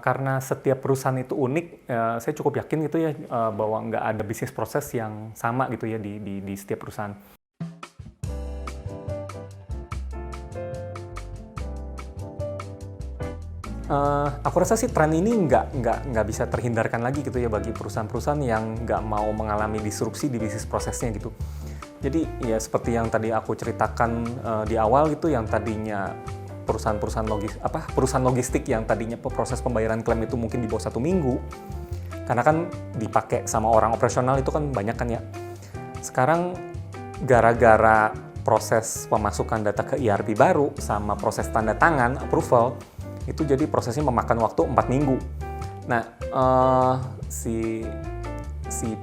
Karena setiap perusahaan itu unik, saya cukup yakin gitu ya bahwa nggak ada bisnis proses yang sama gitu ya di setiap perusahaan. Aku rasa sih tren ini nggak bisa terhindarkan lagi gitu ya bagi perusahaan-perusahaan yang nggak mau mengalami disrupsi di bisnis prosesnya gitu. Jadi ya seperti yang tadi aku ceritakan di awal gitu, yang tadinya perusahaan logistik yang tadinya proses pembayaran klaim itu mungkin di bawah 1 minggu, karena kan dipakai sama orang operasional itu kan banyak kan ya. Sekarang gara-gara proses pemasukan data ke ERP baru sama proses tanda tangan approval, itu jadi prosesnya memakan waktu 4 minggu. Nah, si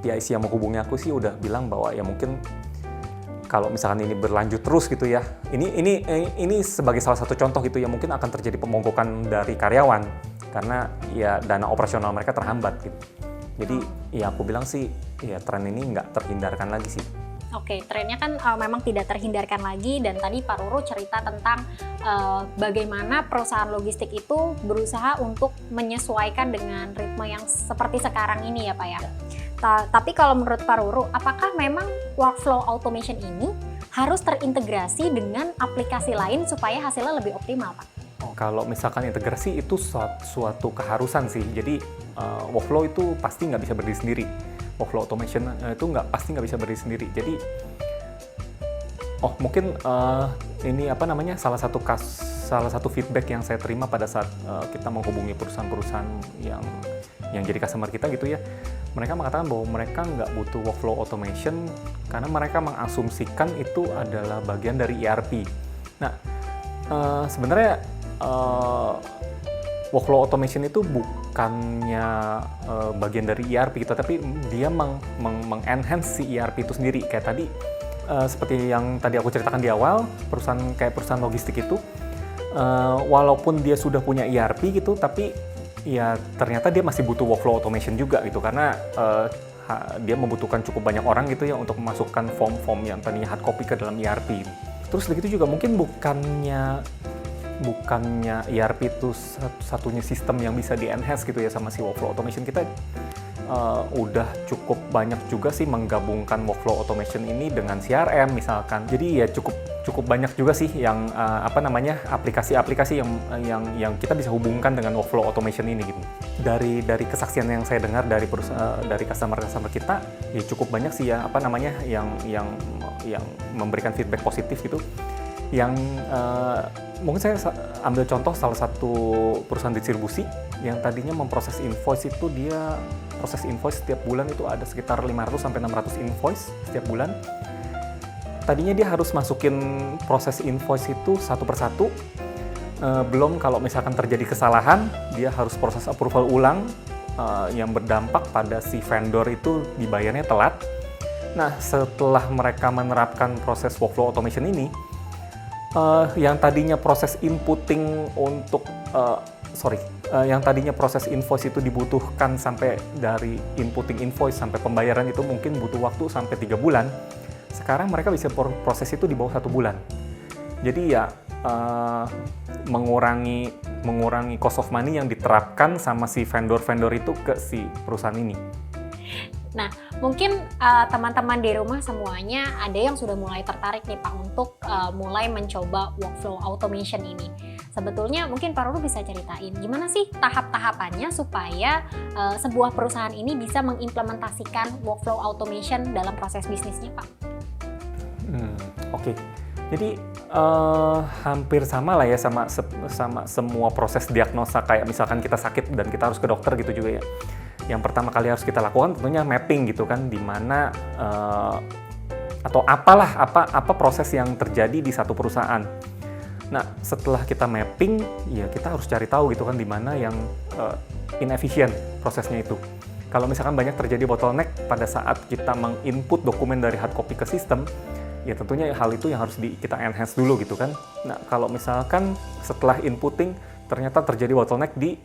PIC yang menghubungi aku sih udah bilang bahwa ya mungkin kalau misalkan ini berlanjut terus gitu ya, ini sebagai salah satu contoh gitu ya, mungkin akan terjadi pemogokan dari karyawan karena ya dana operasional mereka terhambat gitu. Jadi ya aku bilang sih ya tren ini nggak terhindarkan lagi sih. Oke, trennya kan memang tidak terhindarkan lagi, dan tadi Pak Ruru cerita tentang bagaimana perusahaan logistik itu berusaha untuk menyesuaikan dengan ritme yang seperti sekarang ini ya Pak ya. Tapi kalau menurut Pak Ruru, apakah memang workflow automation ini harus terintegrasi dengan aplikasi lain supaya hasilnya lebih optimal Pak? Kalau misalkan integrasi itu suatu keharusan sih, jadi workflow itu pasti nggak bisa berdiri sendiri. Workflow automation itu pasti nggak bisa berdiri sendiri. Jadi, mungkin ini salah satu feedback yang saya terima pada saat kita menghubungi perusahaan-perusahaan yang jadi customer kita gitu ya. Mereka mengatakan bahwa mereka nggak butuh workflow automation karena mereka mengasumsikan itu adalah bagian dari ERP. Nah, sebenarnya workflow automation itu bukannya bagian dari ERP gitu, tapi dia mengenhance si ERP itu sendiri. Kayak tadi, seperti yang tadi aku ceritakan di awal, perusahaan logistik itu, walaupun dia sudah punya ERP gitu, tapi ya ternyata dia masih butuh workflow automation juga gitu, karena dia membutuhkan cukup banyak orang gitu ya untuk memasukkan form-form yang tadinya hard copy ke dalam ERP. Terus begitu juga mungkin bukannya ERP itu satunya sistem yang bisa di-enhance gitu ya sama si workflow automation. Kita udah cukup banyak juga sih menggabungkan workflow automation ini dengan CRM misalkan. Jadi ya cukup banyak juga sih yang aplikasi-aplikasi yang kita bisa hubungkan dengan workflow automation ini gitu. Dari kesaksian yang saya dengar dari customer kita, ya cukup banyak sih ya yang memberikan feedback positif gitu. Yang mungkin saya ambil contoh salah satu perusahaan distribusi yang tadinya memproses invoice itu, dia proses invoice setiap bulan itu ada sekitar 500-600 invoice setiap bulan. Tadinya dia harus masukin proses invoice itu satu persatu, belum kalau misalkan terjadi kesalahan dia harus proses approval ulang yang berdampak pada si vendor itu dibayarnya telat. Nah, setelah mereka menerapkan proses workflow automation ini, yang tadinya proses yang tadinya proses invoice itu dibutuhkan sampai dari inputting invoice sampai pembayaran itu mungkin butuh waktu sampai 3 bulan. Sekarang mereka bisa proses itu di bawah 1 bulan. Jadi ya mengurangi cost of money yang diterapkan sama si vendor-vendor itu ke si perusahaan ini. Nah, mungkin teman-teman di rumah semuanya ada yang sudah mulai tertarik nih Pak untuk mulai mencoba workflow automation ini. Sebetulnya mungkin Pak Ruru bisa ceritain gimana sih tahap-tahapannya supaya sebuah perusahaan ini bisa mengimplementasikan workflow automation dalam proses bisnisnya Pak? Oke. Jadi hampir sama lah ya sama semua proses diagnosa, kayak misalkan kita sakit dan kita harus ke dokter gitu juga ya. Yang pertama kali harus kita lakukan tentunya mapping gitu kan, di mana atau apa proses yang terjadi di satu perusahaan. Nah, setelah kita mapping, ya kita harus cari tahu gitu kan di mana yang inefisien prosesnya itu. Kalau misalkan banyak terjadi bottleneck pada saat kita menginput dokumen dari hard copy ke sistem, ya tentunya hal itu yang harus kita enhance dulu gitu kan. Nah, kalau misalkan setelah inputting ternyata terjadi bottleneck di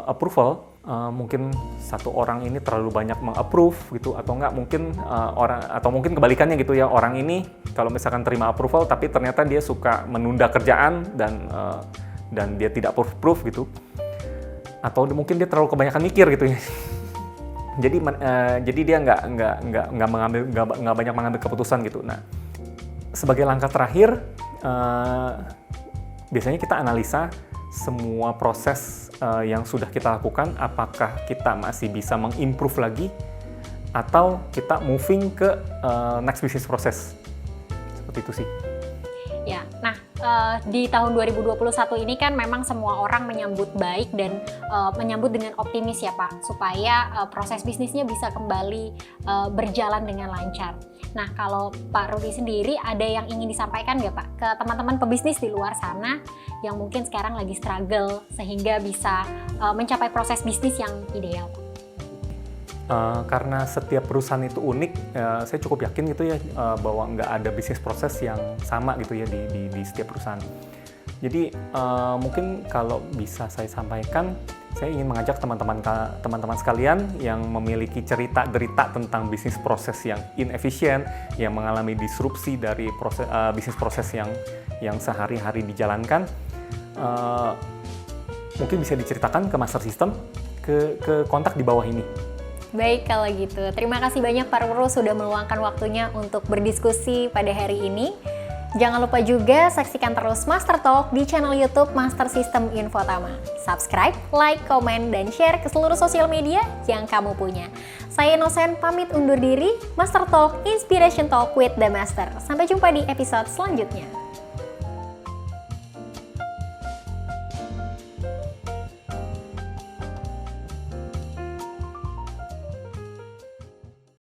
approval, mungkin satu orang ini terlalu banyak meng-approve gitu, atau enggak mungkin kebalikannya gitu ya, orang ini kalau misalkan terima approval tapi ternyata dia suka menunda kerjaan dan dia tidak approve gitu. atau mungkin dia terlalu kebanyakan mikir gitu ya. Jadi dia nggak banyak mengambil keputusan gitu. Nah, sebagai langkah terakhir, biasanya kita analisa semua proses yang sudah kita lakukan, apakah kita masih bisa mengimprove lagi, atau kita moving ke next business process. Seperti itu sih. Ya, nah di tahun 2021 ini kan memang semua orang menyambut baik dan menyambut dengan optimis ya Pak, supaya proses bisnisnya bisa kembali berjalan dengan lancar. Nah, kalau Pak Rudi sendiri ada yang ingin disampaikan nggak Pak ke teman-teman pebisnis di luar sana yang mungkin sekarang lagi struggle sehingga bisa mencapai proses bisnis yang ideal Pak? Karena setiap perusahaan itu unik, saya cukup yakin gitu ya bahwa nggak ada bisnis proses yang sama gitu ya di setiap perusahaan. Jadi mungkin kalau bisa saya sampaikan, saya ingin mengajak teman-teman sekalian yang memiliki cerita derita tentang bisnis proses yang inefisien, yang mengalami disrupsi dari bisnis proses yang sehari-hari dijalankan, mungkin bisa diceritakan ke Master System, ke kontak di bawah ini. Baik kalau gitu, terima kasih banyak Pak Ruru sudah meluangkan waktunya untuk berdiskusi pada hari ini. Jangan lupa juga saksikan terus Master Talk di channel YouTube Master System Infotama. Subscribe, like, komen, dan share ke seluruh sosial media yang kamu punya. Saya Nosen pamit undur diri, Master Talk, Inspiration Talk with the Master. Sampai jumpa di episode selanjutnya.